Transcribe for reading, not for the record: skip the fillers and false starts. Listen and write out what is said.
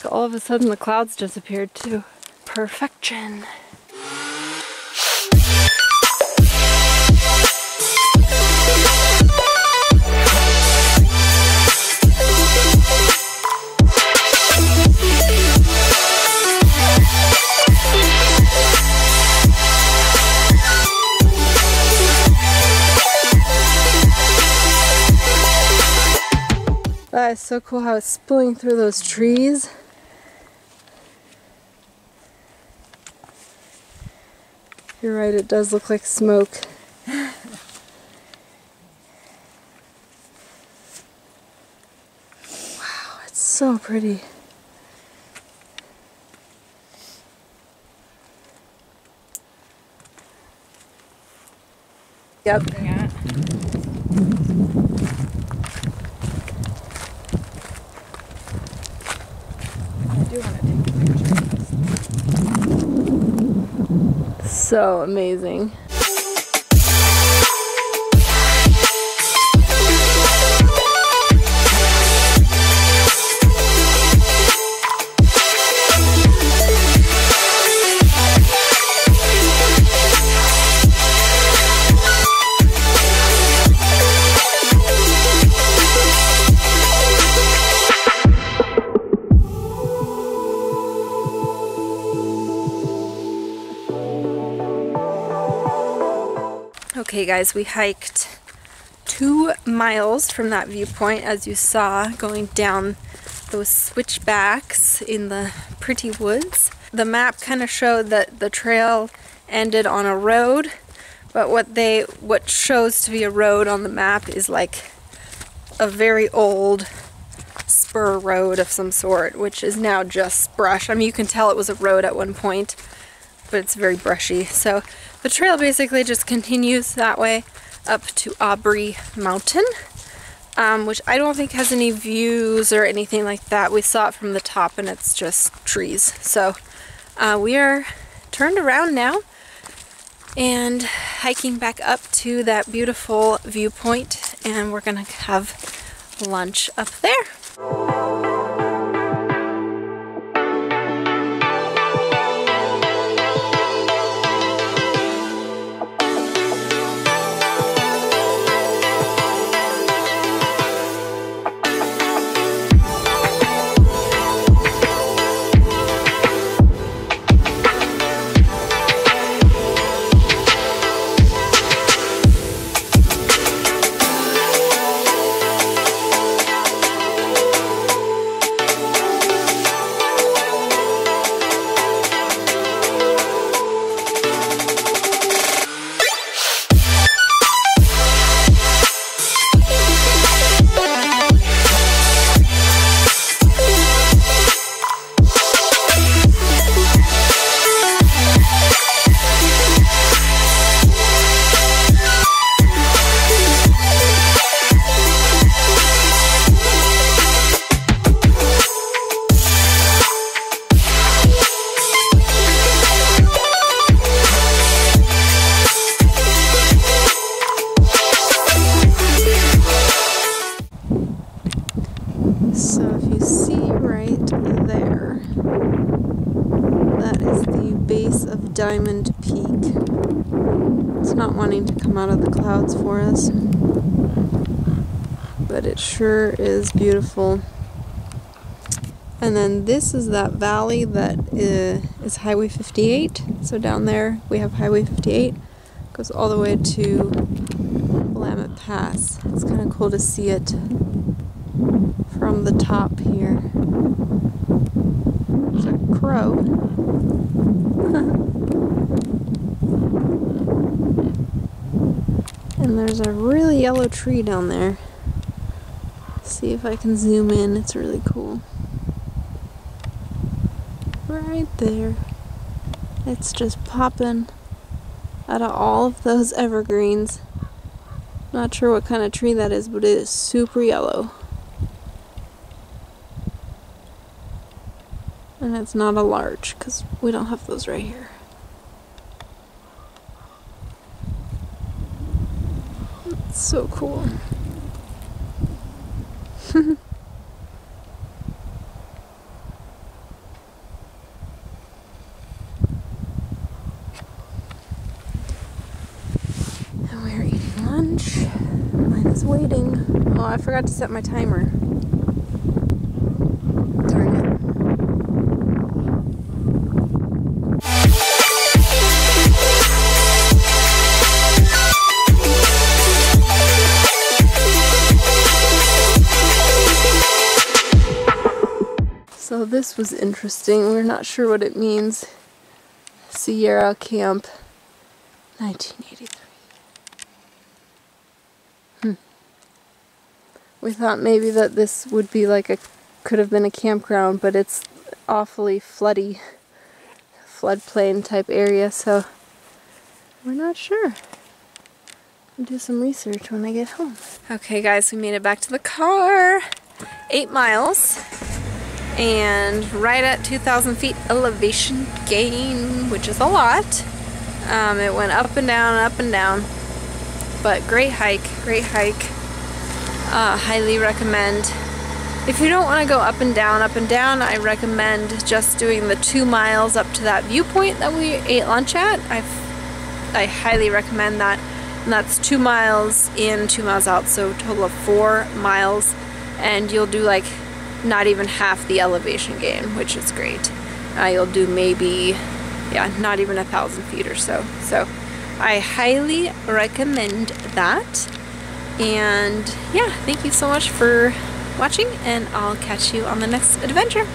like all of a sudden the clouds disappeared too. Perfection. That is so cool how it's spilling through those trees. You're right, it does look like smoke. Wow, it's so pretty. Yep. Yeah. I do want to take a picture of this. So amazing. Okay guys, we hiked 2 miles from that viewpoint, as you saw, going down those switchbacks in the pretty woods. The map kind of showed that the trail ended on a road, but what shows to be a road on the map is like a very old spur road of some sort, which is now just brush. I mean, you can tell it was a road at one point, but it's very brushy. So the trail basically just continues that way up to Oakridge Mountain, which I don't think has any views or anything like that. We saw it from the top and it's just trees. So we are turned around now and hiking back up to that beautiful viewpoint, and we're gonna have lunch up there. So if you see right there, that is the base of Diamond Peak. It's not wanting to come out of the clouds for us, but it sure is beautiful. And then this is that valley that is Highway 58. So down there we have Highway 58. Goes all the way to Willamette Pass. It's kind of cool to see it from the top here. There's a crow. And there's a really yellow tree down there. See if I can zoom in. It's really cool. Right there. It's just popping out of all of those evergreens. Not sure what kind of tree that is, but it is super yellow. And it's not a large, because we don't have those right here. It's so cool. Mine is waiting. Oh, I forgot to set my timer. Darn it. So this was interesting. We're not sure what it means. Sierra Camp, 1983. We thought maybe that this would be like could have been a campground, but it's awfully floody, floodplain type area, so we're not sure. I'll do some research when I get home. Okay guys, we made it back to the car. 8 miles. And right at 2,000 feet elevation gain, which is a lot. It went up and down, but great hike, highly recommend. If you don't want to go up and down, I recommend just doing the 2 miles up to that viewpoint that we ate lunch at. I highly recommend that, and that's 2 miles in, 2 miles out, so a total of 4 miles, and you'll do like not even half the elevation gain, which is great. You'll do maybe, yeah, not even 1,000 feet or so. So I highly recommend that. And yeah, thank you so much for watching, and I'll catch you on the next adventure.